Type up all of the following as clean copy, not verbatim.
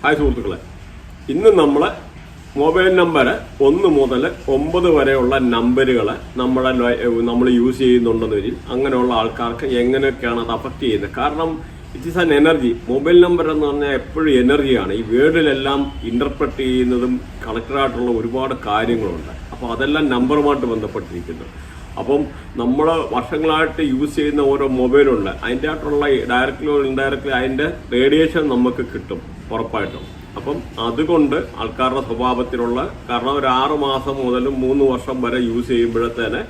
Hi സുഹൃത്തുക്കളെ, ഇന്ന് നമ്മൾ മൊബൈൽ നമ്പർ 1 മുതൽ 9 വരെയുള്ള നമ്പറുകൾ നമ്മൾ യൂസ് ചെയ്യുന്നുണ്ടെന്ന് വരിൽ അങ്ങനെയുള്ള ആൾക്കാർക്ക് എങ്ങനെയൊക്കെയാണ് അത് അഫക്റ്റ് ചെയ്യുന്നത്. കാരണം it is an energy. Mobile number എന്ന് പറഞ്ഞാൽ എപ്പോഴും എനർജിയാണ്. ഈ വേർഡിലെല്ലാം ഇന്റർപ്രറ്റ് ചെയ്യുന്നതും കണക്റ്റഡായിട്ടുള്ള ഒരുപാട് കാര്യങ്ങളുണ്ട്. അപ്പോൾ അതെല്ലാം നമ്പറുമായിട്ട് ബന്ധപ്പെട്ടിരിക്കുന്നു. അപ്പം നമ്മൾ വർഷങ്ങളായിട്ട് യൂസ് ചെയ്യുന്ന ഓരോ മൊബൈലുണ്ട്, അതിൻ്റെ ആയിട്ടുള്ള ഡയറക്റ്റ്ലി ഇൻഡയറക്റ്റ്ലി അതിൻ്റെ റേഡിയേഷൻ നമുക്ക് കിട്ടും ഉറപ്പായിട്ടും. അപ്പം അതുകൊണ്ട് ആൾക്കാരുടെ സ്വഭാവത്തിലുള്ള, കാരണം ഒരു 6 മാസം മുതൽ 3 വർഷം വരെ യൂസ് ചെയ്യുമ്പോഴത്തേന്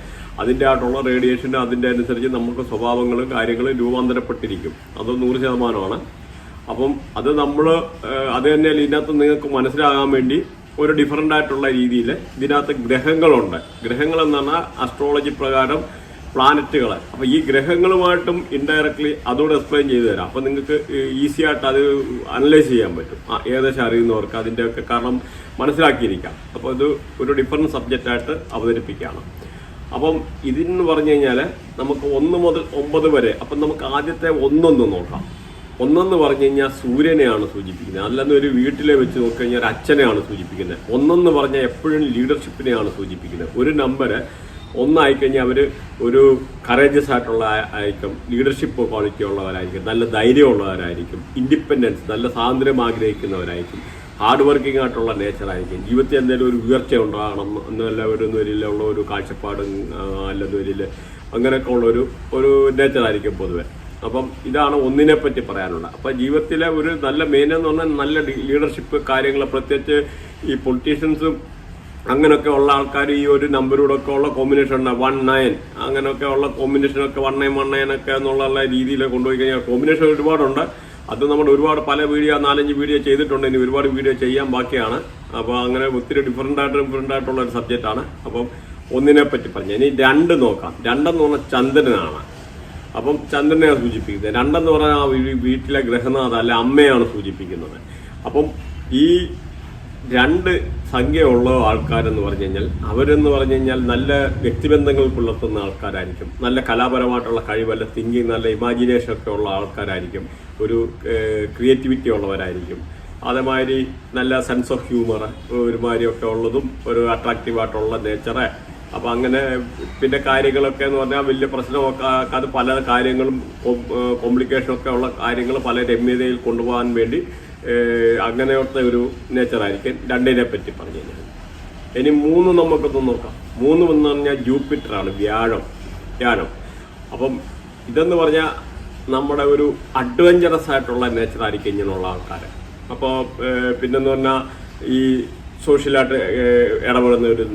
അതിൻ്റെ ആയിട്ടുള്ള റേഡിയേഷൻ അതിൻ്റെ അനുസരിച്ച് നമുക്ക് സ്വഭാവങ്ങളും കാര്യങ്ങളും രൂപാന്തരപ്പെട്ടിരിക്കും. അത് 100%. അപ്പം അത് അത് തന്നെ ഇതിനകത്ത് നിങ്ങൾക്ക് മനസ്സിലാകാൻ വേണ്ടി ഒരു ഡിഫറൻ്റ് ആയിട്ടുള്ള രീതിയിൽ ഇതിനകത്ത് ഗ്രഹങ്ങളുണ്ട്. ഗ്രഹങ്ങൾ എന്ന് പറഞ്ഞാൽ അസ്ട്രോളജി പ്രകാരം പ്ലാനറ്റുകൾ. അപ്പോൾ ഈ ഗ്രഹങ്ങളുമായിട്ടും ഇൻഡയറക്ട്ലി അതോട് എക്സ്പ്ലെയിൻ ചെയ്തു തരാം. അപ്പോൾ നിങ്ങൾക്ക് ഈസി ആയിട്ട് അത് അനലൈസ് ചെയ്യാൻ പറ്റും. ഏകദേശം അറിയുന്നവർക്ക് അതിൻ്റെയൊക്കെ കാരണം മനസ്സിലാക്കിയിരിക്കാം. അപ്പോൾ ഇത് ഒരു ഡിഫറൻറ്റ് സബ്ജക്റ്റായിട്ട് അവതരിപ്പിക്കുകയാണ്. അപ്പം ഇതെന്ന് പറഞ്ഞു കഴിഞ്ഞാൽ നമുക്ക് 1 മുതൽ 9 വരെ. അപ്പം നമുക്ക് ആദ്യത്തെ 1 നോക്കാം. 1 പറഞ്ഞു കഴിഞ്ഞാൽ സൂര്യനെയാണ് സൂചിപ്പിക്കുന്നത്. അല്ലെന്ന് ഒരു വീട്ടിലെ വെച്ച് നോക്കിക്കഴിഞ്ഞാൽ ഒരു അച്ഛനെയാണ് സൂചിപ്പിക്കുന്നത്. 1 പറഞ്ഞാൽ എപ്പോഴും ലീഡർഷിപ്പിനെയാണ് സൂചിപ്പിക്കുന്നത്. ഒരു നമ്പർ 1 ആയിക്കഴിഞ്ഞാൽ അവർ ഒരു കറേജസ് ആയിട്ടുള്ള ആയിരിക്കും, ലീഡർഷിപ്പ് ക്വാളിറ്റി ഉള്ളവരായിരിക്കും, നല്ല ധൈര്യമുള്ളവരായിരിക്കും, ഇൻഡിപെൻഡൻസ്, നല്ല സ്വാതന്ത്ര്യം ആഗ്രഹിക്കുന്നവരായിരിക്കും, ഹാർഡ് വർക്കിംഗ് ആയിട്ടുള്ള നേച്ചറായിരിക്കും. ജീവിതത്തിൽ എന്തെങ്കിലും ഒരു ഉയർച്ച ഉണ്ടാകണം എന്നല്ല ഒരു കാഴ്ചപ്പാടും അല്ലെന്ന് വരില്ല അങ്ങനെയൊക്കെ ഉള്ളൊരു നേച്ചറായിരിക്കും പൊതുവെ. അപ്പം ഇതാണ് 1നെ പറ്റി പറയാനുള്ളത്. അപ്പം ജീവിതത്തിലെ ഒരു നല്ല മെയിൻ എന്ന് പറഞ്ഞാൽ നല്ല ലീഡർഷിപ്പ് കാര്യങ്ങൾ, പ്രത്യേകിച്ച് ഈ പൊളിറ്റീഷ്യൻസും അങ്ങനെയൊക്കെ ഉള്ള ആൾക്കാർ ഈ ഒരു നമ്പറോടൊക്കെ ഉള്ള കോമ്പിനേഷൻ ഉണ്ട്. 19 അങ്ങനെയൊക്കെ ഉള്ള കോമ്പിനേഷനൊക്കെ 19 ഒക്കെ എന്നുള്ള രീതിയിൽ കൊണ്ടുപോയി കഴിഞ്ഞാൽ കോമ്പിനേഷൻ ഒരുപാടുണ്ട്. അത് നമ്മൾ ഒരുപാട് പല 4-5 വീഡിയോ ചെയ്തിട്ടുണ്ട്. ഇനി ഒരുപാട് വീഡിയോ ചെയ്യാൻ ബാക്കിയാണ്. അപ്പോൾ അങ്ങനെ ഒത്തിരി ഡിഫറൻ്റ് ആയിട്ടുള്ള ഒരു സബ്ജക്റ്റാണ്. അപ്പം 1നെ പറ്റി പറഞ്ഞു. ഇനി 2 നോക്കാം. 2 എന്ന് പറഞ്ഞാൽ ചന്ദ്രനാണ്. അപ്പം ചന്ദ്രനെയാണ് സൂചിപ്പിക്കുന്നത്. 2 എന്ന് പറഞ്ഞാൽ വീട്ടിലെ ഗ്രഹനാഥ അല്ലെ അമ്മയാണ് സൂചിപ്പിക്കുന്നത്. അപ്പം ഈ 2 സംഖ്യയുള്ള ആൾക്കാരെന്ന് പറഞ്ഞു കഴിഞ്ഞാൽ അവരെന്ന് പറഞ്ഞു കഴിഞ്ഞാൽ നല്ല വ്യക്തിബന്ധങ്ങൾ പുലർത്തുന്ന ആൾക്കാരായിരിക്കും, നല്ല കലാപരമായിട്ടുള്ള കഴിവല്ല തിങ്കിങ്, നല്ല ഇമാജിനേഷൻ ഒക്കെ ഉള്ള ആൾക്കാരായിരിക്കും, ഒരു ക്രിയേറ്റിവിറ്റി ഉള്ളവരായിരിക്കും, അതേമാതിരി നല്ല സെൻസ് ഓഫ് ഹ്യൂമർ ഒരുമാതിരിയൊക്കെ ഉള്ളതും ഒരു അട്രാക്റ്റീവായിട്ടുള്ള നേച്ചറ്. അപ്പം അങ്ങനെ പിന്നെ കാര്യങ്ങളൊക്കെ എന്ന് പറഞ്ഞാൽ വലിയ പ്രശ്നമൊക്കെ അത് പല കാര്യങ്ങളും കോംപ്ലിക്കേഷനൊക്കെ ഉള്ള കാര്യങ്ങൾ പല രമ്യതയിൽ കൊണ്ടുപോകാൻ വേണ്ടി അങ്ങനെയുള്ള ഒരു നേച്ചറായിരിക്കും 2നെ പറ്റി പറഞ്ഞു കഴിഞ്ഞാൽ. ഇനി 3 നമുക്കൊന്ന് നോക്കാം. 3 എന്ന് പറഞ്ഞാൽ ജൂപ്പിറ്ററാണ്, വ്യാഴം. അപ്പം ഇതെന്ന് പറഞ്ഞാൽ നമ്മുടെ ഒരു അഡ്വഞ്ചറസ് ആയിട്ടുള്ള നേച്ചറായിരിക്കും ഇങ്ങനെയുള്ള ആൾക്കാർ. അപ്പോൾ പിന്നെന്ന് പറഞ്ഞാൽ ഈ സോഷ്യലായിട്ട് ഇടപെടുന്ന ഒരു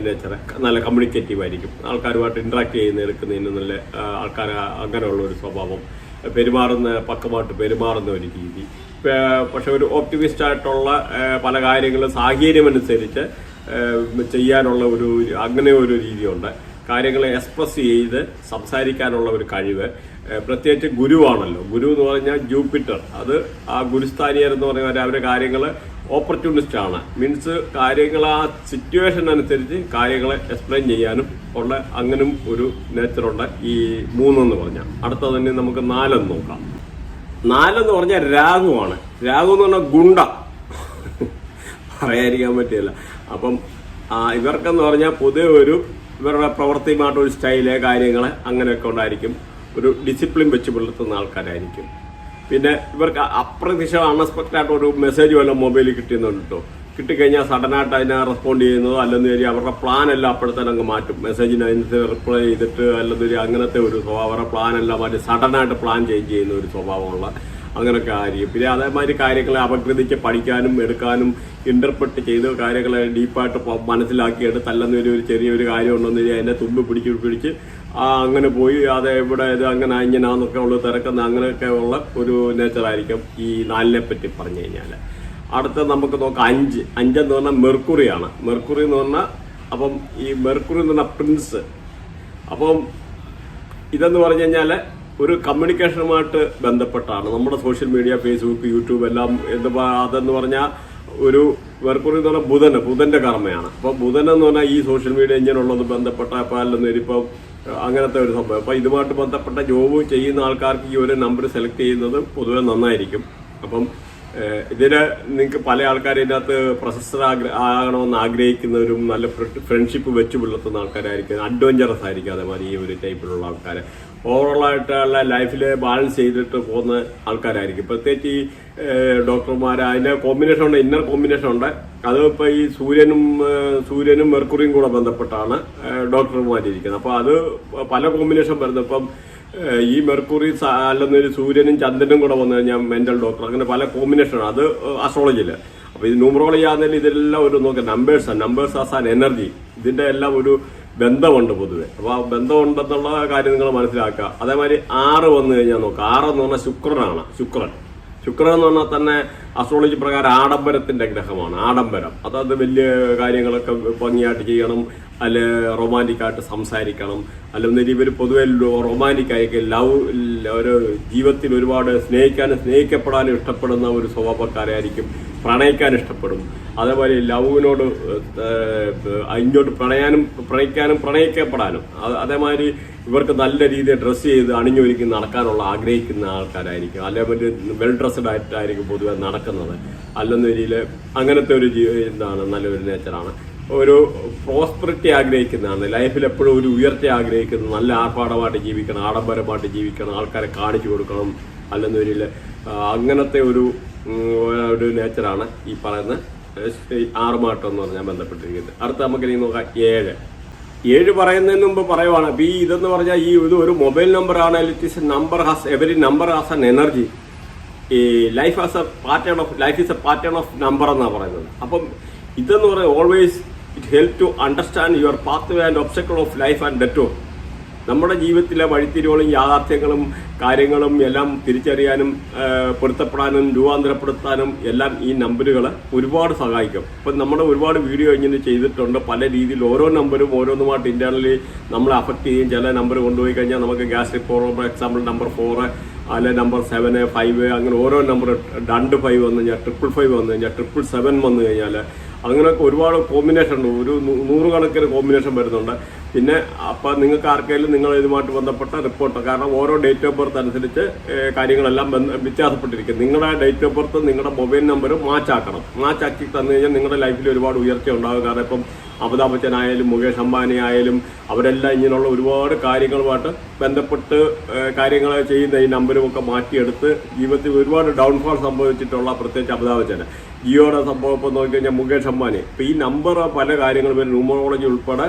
നേച്ചർ, നല്ല കമ്മ്യൂണിക്കേറ്റീവ് ആയിരിക്കും, ആൾക്കാരുമായിട്ട് ഇൻട്രാക്ട് എടുക്കുന്നതിന് നല്ല ആൾക്കാർ അങ്ങനെയുള്ള ഒരു സ്വഭാവം, പക്കമായിട്ട് പെരുമാറുന്ന ഒരു രീതി. പക്ഷെ ഒരു ഓപ്റ്റിമിസ്റ്റ് ആയിട്ടുള്ള പല കാര്യങ്ങളും സാഹചര്യമനുസരിച്ച് ചെയ്യാനുള്ള അങ്ങനെ ഒരു രീതിയുണ്ട്. കാര്യങ്ങളെ എക്സ്പ്രസ് ചെയ്ത് സംസാരിക്കാനുള്ള ഒരു കഴിവ്. പ്രത്യേകിച്ച് ഗുരുവാണല്ലോ. ഗുരു എന്ന് പറഞ്ഞാൽ ജൂപ്പിറ്റർ, അത് ആ ഗുരുസ്ഥാനീയരെന്ന് പറഞ്ഞാൽ അവരുടെ കാര്യങ്ങൾ ഓപ്പർച്യൂണിസ്റ്റ് ആണ്. മീൻസ് കാര്യങ്ങൾ ആ സിറ്റുവേഷൻ അനുസരിച്ച് കാര്യങ്ങളെ എക്സ്പ്ലെയിൻ ചെയ്യാനും ഉള്ള അങ്ങനും ഒരു നേച്ചറുണ്ട് ഈ 3 എന്ന് പറഞ്ഞാൽ. അടുത്തത് തന്നെ നമുക്ക് 4 നോക്കാം. 4 എന്ന് പറഞ്ഞാൽ രാഹുവാണ്. രാഹു എന്ന് പറഞ്ഞാൽ ഗുണ്ട, പറയാതിരിക്കാൻ പറ്റില്ല. അപ്പം ഇവർക്കെന്ന് പറഞ്ഞാൽ പൊതുവെ ഇവരുടെ പ്രവൃത്തിയുമായിട്ടൊരു സ്റ്റൈല് കാര്യങ്ങൾ അങ്ങനെയൊക്കെ ഉണ്ടായിരിക്കും. ഒരു ഡിസിപ്ലിൻ വെച്ച് പുലർത്തുന്ന ആൾക്കാരായിരിക്കും. പിന്നെ ഇവർക്ക് അപ്രതീക്ഷിത അൺഎക്സ്പെക്റ്റഡ് ആയിട്ട് ഒരു മെസ്സേജ് വല്ല മൊബൈലിൽ കിട്ടിയെന്നുണ്ട് കേട്ടോ. കിട്ടിക്കഴിഞ്ഞാൽ സഡനായിട്ട് അതിനെ റെസ്പോണ്ട് ചെയ്യുന്നതോ അല്ലെന്ന് വരി അവരുടെ പ്ലാൻ എല്ലാം അപ്പോഴത്തേനും അങ്ങ് മാറ്റും. മെസ്സേജിന് അതിനകത്ത് റിപ്ലൈ ചെയ്തിട്ട് അല്ലെന്ന് വരി അങ്ങനത്തെ ഒരു സ്വഭാവം, അവരുടെ പ്ലാൻ എല്ലാം മാറ്റി സഡനായിട്ട് പ്ലാൻ ചേഞ്ച് ചെയ്യുന്ന ഒരു സ്വഭാവമുള്ള അങ്ങനെയൊക്കെ ആയിരിക്കും. പിന്നെ അതേമാതിരി കാര്യങ്ങളെ അപഗ്രഥിച്ച് പഠിക്കാനും എടുക്കാനും ഇന്റർപ്രറ്റ് ചെയ്ത് കാര്യങ്ങളെ ഡീപ്പായിട്ട് മനസ്സിലാക്കിയെടുത്ത് അല്ലെന്ന് ഒരു ചെറിയൊരു കാര്യം ഉണ്ടെന്ന് അതിനെ തുമ്പ് പിടിച്ച് അങ്ങനെ പോയി അത് ഇവിടെ ഇത് അങ്ങനെ ഇങ്ങനാന്നൊക്കെ ഉള്ള തിരക്കുന്ന അങ്ങനെയൊക്കെ ഉള്ള ഒരു നേച്ചറായിരിക്കും ഈ 4നെ പറ്റി പറഞ്ഞു കഴിഞ്ഞാൽ. അടുത്ത നമുക്ക് നോക്കാം 5 എന്ന് പറഞ്ഞാൽ മെർക്കുറിയാണ്. മെർക്കുറി എന്ന് പറഞ്ഞാൽ അപ്പം ഈ മെർക്കുറി എന്ന് പറഞ്ഞാൽ പ്രിൻസ്. അപ്പം ഇതെന്ന് പറഞ്ഞു കഴിഞ്ഞാൽ ഒരു കമ്മ്യൂണിക്കേഷനുമായിട്ട് ബന്ധപ്പെട്ടാണ്. നമ്മുടെ സോഷ്യൽ മീഡിയ, ഫേസ്ബുക്ക്, യൂട്യൂബ് എല്ലാം അതെന്ന് പറഞ്ഞാൽ ഒരു മെർക്കുറി എന്ന് പറഞ്ഞാൽ ബുധന്റെ കർമ്മയാണ്. അപ്പോൾ ബുധൻ എന്ന് പറഞ്ഞാൽ ഈ സോഷ്യൽ മീഡിയ ഇങ്ങനെയുള്ളത് ബന്ധപ്പെട്ട ഇപ്പം അങ്ങനത്തെ ഒരു സംഭവം. അപ്പം ഇതുമായിട്ട് ബന്ധപ്പെട്ട ജോബ് ചെയ്യുന്ന ആൾക്കാർക്ക് ഈ ഒരു നമ്പർ സെലക്ട് ചെയ്യുന്നത് പൊതുവെ നന്നായിരിക്കും. അപ്പം ഇതിന് നിങ്ങൾക്ക് പല ആൾക്കാരും ഇതിനകത്ത് ആകണമെന്ന് ആഗ്രഹിക്കുന്നവരും നല്ല ഫ്രണ്ട്ഷിപ്പ് വെച്ച് പുലർത്തുന്ന ആൾക്കാരായിരിക്കും, അഡ്വഞ്ചറസ് ആയിരിക്കും. അതേമാതിരി ഈ ഒരു ടൈപ്പിലുള്ള ആൾക്കാർ ഓവറോളായിട്ടുള്ള ലൈഫിൽ ബാലൻസ് ചെയ്തിട്ട് പോകുന്ന ആൾക്കാരായിരിക്കും. പ്രത്യേകിച്ച് ഈ ഡോക്ടർമാർ അതിന്റെ കോമ്പിനേഷൻ ഉണ്ട്, ഇന്നർ കോമ്പിനേഷൻ ഉണ്ട്. അത് ഇപ്പോൾ ഈ സൂര്യനും മെർക്കുറിയും കൂടെ ബന്ധപ്പെട്ടാണ് ഡോക്ടർമാരിയിരിക്കുന്നത്. അപ്പോൾ അത് പല കോമ്പിനേഷൻ വരുന്നത്. ഇപ്പം ഈ മെർക്കുറി അല്ലെന്നൊരു സൂര്യനും ചന്ദ്രനും കൂടെ വന്നു കഴിഞ്ഞാൽ മെന്റൽ ഡോക്ടർ, അങ്ങനെ പല കോമ്പിനേഷനാണ് അത് അസ്ട്രോളജിയിൽ. അപ്പോൾ ഇത് ന്യൂമറോളജി ആണെങ്കിലും ഇതെല്ലാം ഒരു നോക്കുക, നമ്പേഴ്സ് ആസ് ആൻ എനർജി, ഇതിന്റെ എല്ലാം ഒരു ബന്ധമുണ്ട് പൊതുവെ. അപ്പോൾ ആ ബന്ധമുണ്ടെന്നുള്ള കാര്യം നിങ്ങൾ മനസ്സിലാക്കുക. അതേമാതിരി 6 വന്നു കഴിഞ്ഞാൽ നോക്കുക. 6 എന്ന് പറഞ്ഞാൽ ശുക്രൻ എന്ന് പറഞ്ഞാൽ തന്നെ അസ്ട്രോളജി പ്രകാരം ആഡംബരത്തിന്റെ ഗ്രഹമാണ്. ആഡംബരം അതായത് വലിയ കാര്യങ്ങളൊക്കെ ഭംഗിയായിട്ട് ചെയ്യണം, അല്ലെ റൊമാൻറ്റിക് ആയിട്ട് സംസാരിക്കണം, അല്ലെങ്കിൽ ഇവർ പൊതുവെ റൊമാൻറ്റിക് ആയിരിക്കും. ഒരു ജീവിതത്തിൽ ഒരുപാട് സ്നേഹിക്കപ്പെടാനും ഇഷ്ടപ്പെടുന്ന ഒരു സ്വഭാവക്കാരായിരിക്കും. പ്രണയിക്കാൻ ഇഷ്ടപ്പെടും. അതേപോലെ ലവിനോട് ഇങ്ങോട്ട് പ്രണയിക്കപ്പെടാനും. അതേമാതിരി ഇവർക്ക് നല്ല രീതിയിൽ ഡ്രസ്സ് ചെയ്ത് അണിഞ്ഞൊരുക്കി നടക്കാനുള്ള ആഗ്രഹിക്കുന്ന ആൾക്കാരായിരിക്കും. അല്ലെങ്കിൽ വെൽ ഡ്രസ്ഡ് ആയിട്ടായിരിക്കും പൊതുവെ നടക്കുന്നത്. അല്ലെന്ന രീതിയിൽ അങ്ങനത്തെ ഒരു നല്ലൊരു നേച്ചറാണ്. ഒരു പ്രോസ്പെറിറ്റി ആഗ്രഹിക്കുന്നതാണ്. ലൈഫിൽ എപ്പോഴും ഒരു ഉയർച്ച ആഗ്രഹിക്കുന്നത്, നല്ല ആർഭാടമായിട്ട് ജീവിക്കണം, ആഡംബരമായിട്ട് ജീവിക്കണം, ആൾക്കാരെ കാണിച്ചു കൊടുക്കണം. അല്ലെന്ന രീതിയിൽ അങ്ങനത്തെ ഒരു നേച്ചറാണ് ഈ പറയുന്ന 6 മാട്ടം എന്ന് പറഞ്ഞാൽ ബന്ധപ്പെട്ടിരിക്കുന്നത്. അടുത്ത നമുക്ക് ഇനി നോക്കാം 7 പറയുന്നതിന് മുമ്പ് പറയുവാണ്. അപ്പൊ ഈ ഇതെന്ന് പറഞ്ഞാൽ ഇത് ഒരു മൊബൈൽ നമ്പർ ആണ്. Every number has an energy. ഈ life is a pattern of number എന്നാണ് പറയുന്നത്. അപ്പം ഇതെന്ന് പറയുന്നത് always it help to understand your pathway and obstacle of life and detour. നമ്മുടെ ജീവിതത്തിലെ വഴിത്തിരിവുകളും യാഥാർത്ഥ്യങ്ങളും കാര്യങ്ങളും എല്ലാം തിരിച്ചറിയാനും പൊരുത്തപ്പെടാനും രൂപാന്തരപ്പെടുത്താനും എല്ലാം ഈ നമ്പറുകൾ ഒരുപാട് സഹായിക്കും. ഇപ്പം നമ്മുടെ ഒരുപാട് വീഡിയോ ഇങ്ങനെ ചെയ്തിട്ടുണ്ട്. പല രീതിയിൽ ഓരോ നമ്പറും ഓരോന്നുമായിട്ട് ഇന്റേണലി നമ്മളെ അഫക്റ്റ് ചെയ്യും. ചില നമ്പർ കൊണ്ടുപോയി കഴിഞ്ഞാൽ നമുക്ക് gastric problem, for example number 4, അല്ലെ നമ്പർ 7, 5, അങ്ങനെ ഓരോ നമ്പർ 2, 5 വന്നു കഴിഞ്ഞാൽ 555 വന്നു കഴിഞ്ഞാൽ 777 വന്നു കഴിഞ്ഞാൽ അങ്ങനെയൊക്കെ ഒരുപാട് കോമ്പിനേഷൻ ഉണ്ട്. ഒരു 100 കണക്കിന് കോമ്പിനേഷൻ വരുന്നുണ്ട്. പിന്നെ അപ്പം നിങ്ങൾക്ക് ആർക്കെങ്കിലും നിങ്ങൾ ഇതുമായിട്ട് ബന്ധപ്പെട്ട റിപ്പോർട്ട്, കാരണം ഓരോ ഡേറ്റ് ഓഫ് ബർത്ത് അനുസരിച്ച് കാര്യങ്ങളെല്ലാം വ്യത്യാസപ്പെട്ടിരിക്കും. നിങ്ങളുടെ ഡേറ്റ് ഓഫ് ബർത്ത് നിങ്ങളുടെ മൊബൈൽ നമ്പർ മാച്ചാക്കി തന്നു കഴിഞ്ഞാൽ നിങ്ങളുടെ ലൈഫിൽ ഒരുപാട് ഉയർച്ച ഉണ്ടാകും. കാരണം ഇപ്പം അമിതാഭ് ബച്ചൻ ആയാലും മുകേഷ് അംബാനി ആയാലും അവരെല്ലാം ഇങ്ങനെയുള്ള ഒരുപാട് കാര്യങ്ങളുമായിട്ട് ബന്ധപ്പെട്ട് കാര്യങ്ങൾ ചെയ്യുന്ന ഈ നമ്പരും ഒക്കെ മാറ്റിയെടുത്ത് ജീവിതത്തിൽ ഒരുപാട് ഡൗൺഫാൾ സംഭവിച്ചിട്ടുള്ള, പ്രത്യേകിച്ച് അമിതാഭ് ബച്ചന്, ജിയോയുടെ സംഭവം ഇപ്പം നോക്കിക്കഴിഞ്ഞാൽ മുകേഷ് അംബാനി. ഇപ്പം ഈ നമ്പർ പല കാര്യങ്ങളും ന്യൂമറോളജി ഉൾപ്പെടെ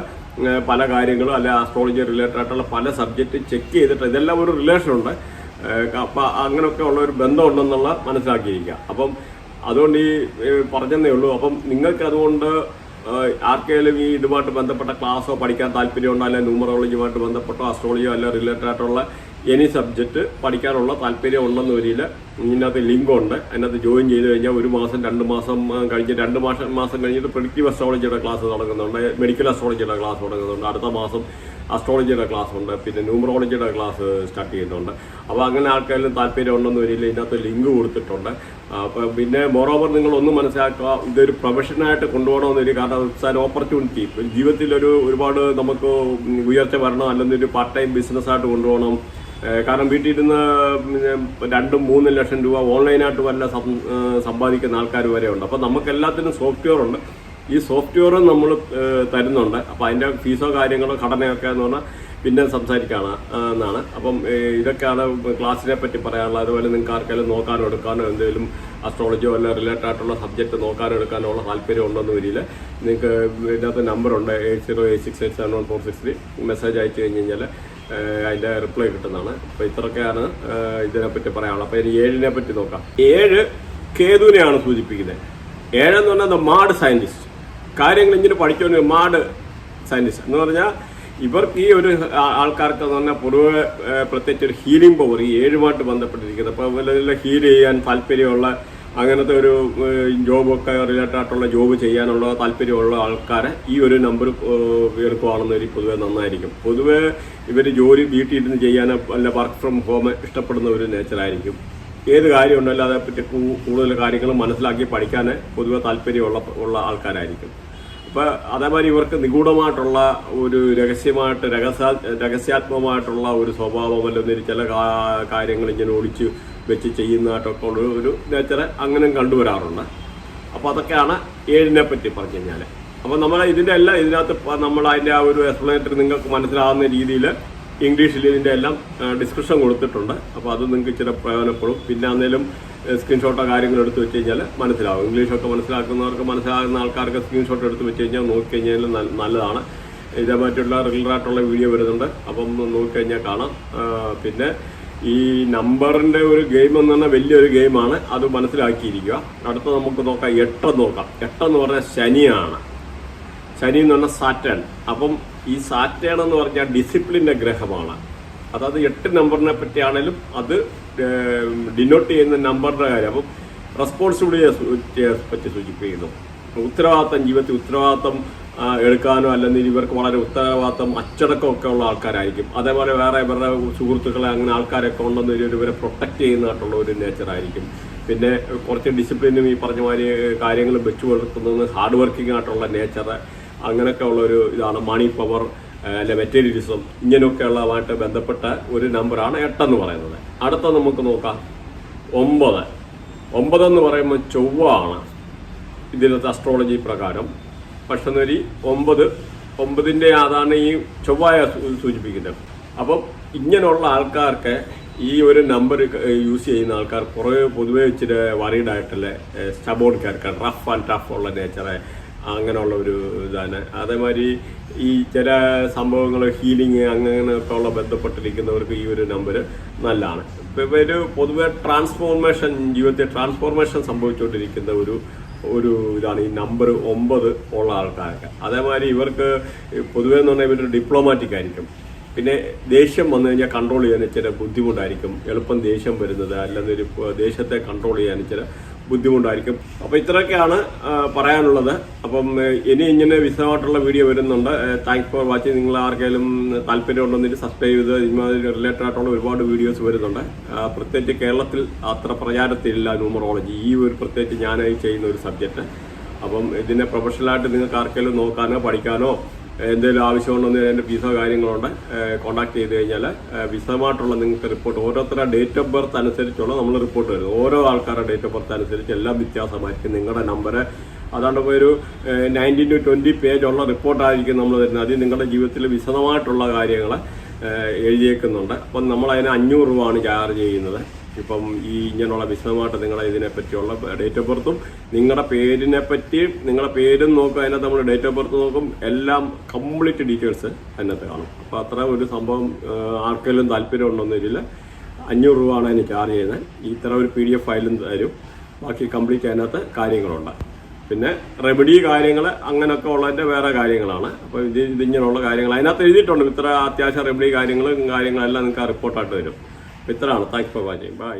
പല കാര്യങ്ങളും അല്ലെ ആസ്ട്രോളജി റിലേറ്റഡ് ആയിട്ടുള്ള പല സബ്ജക്റ്റ് ചെക്ക് ചെയ്തിട്ട് ഇതെല്ലാം ഒരു റിലേഷൻ ഉണ്ട്. അപ്പം അങ്ങനെയൊക്കെ ഉള്ള ഒരു ബന്ധമുണ്ടെന്നുള്ള മനസ്സിലാക്കിയിരിക്കുക. അപ്പം അതുകൊണ്ട് ഈ പറഞ്ഞതേ ഉള്ളൂ. അപ്പം നിങ്ങൾക്ക് അതുകൊണ്ട് ആർക്കെങ്കിലും ഈ ഇതുമായിട്ട് ബന്ധപ്പെട്ട ക്ലാസ്സോ പഠിക്കാൻ താല്പര്യമുണ്ടോ, അല്ലെങ്കിൽ ന്യൂമറോളജിയുമായിട്ട് ബന്ധപ്പെട്ടോ അസ്ട്രോളജിയോ അല്ല റിലേറ്റഡ് ആയിട്ടുള്ള എനി സബ്ജക്റ്റ് പഠിക്കാനുള്ള താല്പര്യം ഉണ്ടെന്ന് വരിയിൽ ഇതിനകത്ത് ലിങ്ക് ഉണ്ട്. അതിനകത്ത് ജോയിൻ ചെയ്ത് കഴിഞ്ഞാൽ 1 മാസം 2 മാസം കഴിഞ്ഞ് 2 മാസം കഴിഞ്ഞിട്ട് പ്രെഡിക്റ്റീവ് അസ്ട്രോളജിയുടെ ക്ലാസ് തുടങ്ങുന്നുണ്ട്, മെഡിക്കൽ അസ്ട്രോളജിയുടെ ക്ലാസ് തുടങ്ങുന്നുണ്ട്, അടുത്ത മാസം അസ്ട്രോളജിയുടെ ക്ലാസ് ഉണ്ട്, പിന്നെ ന്യൂമറോളജിയുടെ ക്ലാസ് സ്റ്റാർട്ട് ചെയ്യുന്നുണ്ട്. അപ്പോൾ അങ്ങനെ ആൾക്കാരിലും താല്പര്യം ഉണ്ടെന്ന് വരിയിൽ ഇതിനകത്ത് ലിങ്ക് കൊടുത്തിട്ടുണ്ട്. അപ്പം പിന്നെ മോറോവർ നിങ്ങളൊന്ന് മനസ്സിലാക്കുക, ഇതൊരു പ്രൊഫഷനായിട്ട് കൊണ്ടുപോകണമെന്ന് വരും. കാരണം ഇറ്റ്സ് ആൻ ഓപ്പർച്യൂണിറ്റി. ജീവിതത്തിൽ ഒരുപാട് നമുക്ക് ഉയർച്ച വരണം, അല്ലെങ്കിൽ ഒരു പാർട്ട് ടൈം ബിസിനസ്സായിട്ട് കൊണ്ടുപോകണം. കാരണം വീട്ടിൽ ഇരുന്ന് 2-3 ലക്ഷം രൂപ ഓൺലൈനായിട്ട് വല്ല സമ്പാദിക്കുന്ന ആൾക്കാർ വരെ ഉണ്ട്. അപ്പം നമുക്ക് എല്ലാത്തിനും സോഫ്റ്റ്വെയർ ഉണ്ട്. ഈ സോഫ്റ്റ്വെയർ നമ്മൾ തരുന്നുണ്ട്. അപ്പോൾ അതിൻ്റെ ഫീസോ കാര്യങ്ങളോ ഘടനയൊക്കെ എന്ന് പറഞ്ഞാൽ പിന്നെ സംസാരിക്കാണ് എന്നാണ്. അപ്പം ഇതൊക്കെയാണ് ക്ലാസ്സിനെ പറ്റി പറയാനുള്ളത്. അതുപോലെ നിങ്ങൾക്ക് ആർക്കെങ്കിലും നോക്കാനോ എടുക്കാനോ എന്തെങ്കിലും അസ്ട്രോളജിയോ അല്ല റിലേറ്റഡ് ആയിട്ടുള്ള സബ്ജക്റ്റ് നോക്കാനോ എടുക്കാനോ ഉള്ള താല്പര്യം ഉണ്ടെന്ന് വരിയിൽ നിങ്ങൾക്ക് ഇതിനകത്ത് നമ്പറുണ്ട് 8086871463. മെസ്സേജ് അയച്ചു കഴിഞ്ഞ് കഴിഞ്ഞാൽ അതിൻ്റെ റിപ്ലൈ കിട്ടുന്നതാണ്. അപ്പോൾ ഇത്രയൊക്കെയാണ് ഇതിനെപ്പറ്റി പറയാനുള്ളത്. അപ്പോൾ ഇനി 7നെ പറ്റി നോക്കാം. 7 കേതുവിനെയാണ് സൂചിപ്പിക്കുന്നത്. 7 എന്ന് പറഞ്ഞാൽ മാഡ് സയൻറ്റിസ്റ്റ്. കാര്യങ്ങൾ ഇങ്ങനെ പഠിച്ചുകൊണ്ട് മാഡ് സയൻറ്റിസ്റ്റ് എന്ന് പറഞ്ഞാൽ ഇവർക്ക് ഈ ഒരു ആൾക്കാർക്ക് എന്ന് പറഞ്ഞാൽ പൊതുവെ പ്രത്യേകിച്ച് ഒരു ഹീലിംഗ് പവർ ഈ 7മായിട്ട് ബന്ധപ്പെട്ടിരിക്കുന്നത്. അപ്പോൾ വല്ല ഹീൽ ചെയ്യാൻ താല്പര്യമുള്ള അങ്ങനത്തെ ഒരു ജോബൊക്കെ റിലേറ്റഡ് ആയിട്ടുള്ള ജോബ് ചെയ്യാനുള്ള താല്പര്യമുള്ള ആൾക്കാരെ ഈ ഒരു നമ്പർ എടുക്കുകയാണെന്നൊരു പൊതുവെ നന്നായിരിക്കും. പൊതുവെ ഇവർ ജോലി വീട്ടിൽ ഇരുന്ന് ചെയ്യാൻ അല്ല വർക്ക് ഫ്രം ഹോം ഇഷ്ടപ്പെടുന്ന ഒരു നേച്ചറായിരിക്കും. ഏത് കാര്യമുണ്ടല്ലോ അതേപ്പറ്റി കൂടുതൽ കാര്യങ്ങൾ മനസ്സിലാക്കി പഠിക്കാൻ പൊതുവെ താല്പര്യമുള്ള ആൾക്കാരായിരിക്കും. അപ്പോൾ അതേമാതിരി ഇവർക്ക് നിഗൂഢമായിട്ടുള്ള ഒരു രഹസ്യാത്മകമായിട്ടുള്ള ഒരു സ്വഭാവം, അല്ലെങ്കിൽ ചില കാര്യങ്ങൾ ഇങ്ങനെ ഒളിച്ച് വെച്ച് ചെയ്യുന്നതായിട്ടൊക്കെ ഉള്ള ഒരു നേച്ചറ് അങ്ങനെ കണ്ടുവരാറുണ്ട്. അപ്പോൾ അതൊക്കെയാണ് 7നെ പറ്റി പറഞ്ഞു കഴിഞ്ഞാൽ. അപ്പോൾ നമ്മൾ ഇതിനകത്ത് നമ്മൾ അതിൻ്റെ ആ ഒരു എക്സ്പ്ലനേറ്ററി നിങ്ങൾക്ക് മനസ്സിലാവുന്ന രീതിയിൽ ഇംഗ്ലീഷിൽ ഇതിൻ്റെ എല്ലാം ഡിസ്ക്രിപ്ഷൻ കൊടുത്തിട്ടുണ്ട്. അപ്പോൾ അത് നിങ്ങൾക്ക് ഇച്ചിരി പ്രയോജനപ്പെടും. പിന്നെ അന്നേലും സ്ക്രീൻഷോട്ടോ കാര്യങ്ങൾ എടുത്ത് വെച്ച് കഴിഞ്ഞാൽ മനസ്സിലാവും. ഇംഗ്ലീഷൊക്കെ മനസ്സിലാകുന്ന ആൾക്കാർക്ക് സ്ക്രീൻഷോട്ട് എടുത്ത് വെച്ച് കഴിഞ്ഞാൽ നോക്കിക്കഴിഞ്ഞാൽ നല്ലതാണ്. ഇതേമായിട്ടുള്ള റെഗുലറായിട്ടുള്ള വീഡിയോ വരുന്നുണ്ട്. അപ്പം നോക്കിക്കഴിഞ്ഞാൽ കാണാം. പിന്നെ ഈ നമ്പറിൻ്റെ ഒരു ഗെയിം എന്ന് പറഞ്ഞാൽ വലിയൊരു ഗെയിമാണ്. അത് മനസ്സിലാക്കിയിരിക്കുക. അടുത്ത നമുക്ക് നോക്കാം 8 നോക്കാം. 8 എന്ന് പറഞ്ഞാൽ ശനിയാണ്. ശനി എന്ന് പറഞ്ഞാൽ സാറ്റേൺ. അപ്പം ഈ സാറ്റേൺ എന്ന് പറഞ്ഞാൽ ഡിസിപ്ലിൻ്റെ ഗ്രഹമാണ്. അതായത് 8 നമ്പറിനെ പറ്റിയാണെങ്കിലും അത് ഡിനോട്ട് ചെയ്യുന്ന നമ്പറിൻ്റെ കാര്യം. അപ്പം റെസ്പോൺസിബിലിറ്റിയെ പറ്റി സൂചിപ്പിക്കുന്നു. ഉത്തരവാദിത്തം, ജീവിതത്തിൽ ഉത്തരവാദിത്തം എടുക്കാനോ അല്ലെങ്കിൽ ഇവർക്ക് വളരെ ഉത്തരവാദിത്തം അച്ചടക്കമൊക്കെ ഉള്ള ആൾക്കാരായിരിക്കും. അതേപോലെ വേറെ ഇവരുടെ സുഹൃത്തുക്കളെ അങ്ങനെ ആൾക്കാരൊക്കെ ഉണ്ടെന്ന് ഇവരെ പ്രൊട്ടക്റ്റ് ചെയ്യുന്നതായിട്ടുള്ള ഒരു നേച്ചറായിരിക്കും. പിന്നെ കുറച്ച് ഡിസിപ്ലിനും ഈ പറഞ്ഞ മാതിരി കാര്യങ്ങൾ വെച്ചു കൊടുക്കുന്നത് ഹാർഡ് വർക്കിംഗ് ആയിട്ടുള്ള നേച്ചർ, അങ്ങനെയൊക്കെ ഉള്ളൊരു ഇതാണ്. മണി പവർ അല്ലെ മെറ്റീരിയലിസം ഇങ്ങനെയൊക്കെ ഉള്ളതുമായിട്ട് ബന്ധപ്പെട്ട ഒരു നമ്പറാണ് 8 എന്ന് പറയുന്നത്. അടുത്ത നമുക്ക് നോക്കാം 9. 9 എന്ന് പറയുമ്പോൾ ചൊവ്വ ആണ് ഇതിനകത്ത് അസ്ട്രോളജി പ്രകാരം. പക്ഷെ 9ന്റെ അതാണ് ഈ ചൊവ്വായ സൂചിപ്പിക്കുന്നത്. അപ്പം ഇങ്ങനെയുള്ള ആൾക്കാർക്ക് ഈ ഒരു നമ്പർ യൂസ് ചെയ്യുന്ന ആൾക്കാർ കുറേ പൊതുവെ ഇച്ചിരി വറീഡായിട്ടുള്ള stubborn character, rough and tough ഉള്ള നേച്ചറെ അങ്ങനെയുള്ള ഒരു ഇതാണ്. അതേമാതിരി ഈ ചില സംഭവങ്ങൾ ഹീലിംഗ് അങ്ങനെയൊക്കെ ഉള്ള ബന്ധപ്പെട്ടിരിക്കുന്നവർക്ക് ഈ ഒരു നമ്പർ നല്ലതാണ്. ഇപ്പം ഒരു പൊതുവെ ജീവിതത്തിൽ ട്രാൻസ്ഫോർമേഷൻ സംഭവിച്ചുകൊണ്ടിരിക്കുന്ന ഒരു ഇതാണ് ഈ നമ്പർ 9 ഉള്ള ആൾക്കാർക്ക്. അതേമാതിരി ഇവർക്ക് പൊതുവെ എന്ന് പറഞ്ഞാൽ ഇവർ ഡിപ്ലോമാറ്റിക് ആയിരിക്കും. പിന്നെ ദേഷ്യം വന്നു കഴിഞ്ഞാൽ കൺട്രോൾ ചെയ്യാൻ ഇച്ചിരി ബുദ്ധിമുട്ടായിരിക്കും. എളുപ്പം ദേഷ്യം വരുന്നത്, അല്ലെങ്കിൽ ഒരു ദേഷ്യത്തെ കൺട്രോൾ ചെയ്യാൻ ഇച്ചിരി ബുദ്ധിമുട്ടായിരിക്കും. അപ്പോൾ ഇത്രയൊക്കെയാണ് പറയാനുള്ളത്. അപ്പം ഇനി ഇങ്ങനെ വിശദമായിട്ടുള്ള വീഡിയോ വരുന്നുണ്ട്. Thanks for watching. നിങ്ങൾ ആർക്കെങ്കിലും താല്പര്യം ഉണ്ടെന്നിട്ട് സബ്സ്ക്രൈബ് ചെയ്ത് ഇതുമാതിരി റിലേറ്റഡ് ആയിട്ടുള്ള ഒരുപാട് വീഡിയോസ് വരുന്നുണ്ട്. പ്രത്യേകിച്ച് കേരളത്തിൽ അത്ര പ്രചാരത്തിലില്ല ന്യൂമറോളജി, ഈ ഒരു പ്രത്യേകിച്ച് ഞാനായി ചെയ്യുന്ന ഒരു സബ്ജക്റ്റ്. അപ്പം ഇതിനെ പ്രൊഫഷണലായിട്ട് നിങ്ങൾക്ക് ആർക്കെങ്കിലും നോക്കാനോ പഠിക്കാനോ എന്തെങ്കിലും ആവശ്യമുണ്ടെന്ന് എൻ്റെ ഫീസോ കാര്യങ്ങളുണ്ട്, കോൺടാക്ട് ചെയ്ത് കഴിഞ്ഞാൽ വിശദമായിട്ടുള്ള നിങ്ങൾക്ക് റിപ്പോർട്ട് ഓരോരുത്തരുടെ ഡേറ്റ് ഓഫ് ബർത്ത് അനുസരിച്ചുള്ള നമ്മൾ റിപ്പോർട്ട് വരുന്നത്. ഓരോ ആൾക്കാരുടെ ഡേറ്റ് ഓഫ് ബർത്ത് അനുസരിച്ച് എല്ലാം വ്യത്യാസമായിരിക്കും. നിങ്ങളുടെ നമ്പർ അതാണ്ട് ഒരു 19 to 20 പേജുള്ള റിപ്പോർട്ടായിരിക്കും നമ്മൾ തരുന്നത്. അതിൽ നിങ്ങളുടെ ജീവിതത്തിൽ വിശദമായിട്ടുള്ള കാര്യങ്ങൾ എഴുതിയേക്കുന്നുണ്ട്. അപ്പം നമ്മളതിന് 500 രൂപയാണ് ചാർജ് ചെയ്യുന്നത്. ഇപ്പം ഈ ഇങ്ങനെയുള്ള വിശദമായിട്ട് നിങ്ങളെ ഇതിനെപ്പറ്റിയുള്ള ഡേറ്റ് ഓഫ് ബർത്തും നിങ്ങളുടെ പേരിനെ പറ്റി നിങ്ങളുടെ പേരും നോക്കും, അതിനകത്ത് നമ്മൾ ഡേറ്റ് ഓഫ് ബർത്ത് നോക്കും, എല്ലാം കംപ്ലീറ്റ് ഡീറ്റെയിൽസ് അതിനകത്ത് കാണും. അപ്പോൾ അത്ര ഒരു സംഭവം ആർക്കെങ്കിലും താല്പര്യം ഉണ്ടോന്നില്ല. 500 രൂപയാണ് അതിന് ചാർജ് ചെയ്യുന്നത്. ഇത്ര ഒരു PDF ഫയലും തരും. ബാക്കി കംപ്ലീറ്റ് അതിനകത്ത് കാര്യങ്ങളുണ്ട്. പിന്നെ റെമഡി കാര്യങ്ങൾ അങ്ങനെയൊക്കെ ഉള്ളതിൻ്റെ വേറെ കാര്യങ്ങളാണ്. അപ്പോൾ ഇതിങ്ങനെയുള്ള കാര്യങ്ങൾ അതിനകത്ത് എഴുതിയിട്ടുണ്ട്. ഇത്ര അത്യാവശ്യം റെമഡി കാര്യങ്ങളെല്ലാം നിങ്ങൾക്ക് ആ റിപ്പോർട്ടായിട്ട് തരും. ഇത്രയാണ്. Thanks for watching. ബൈ.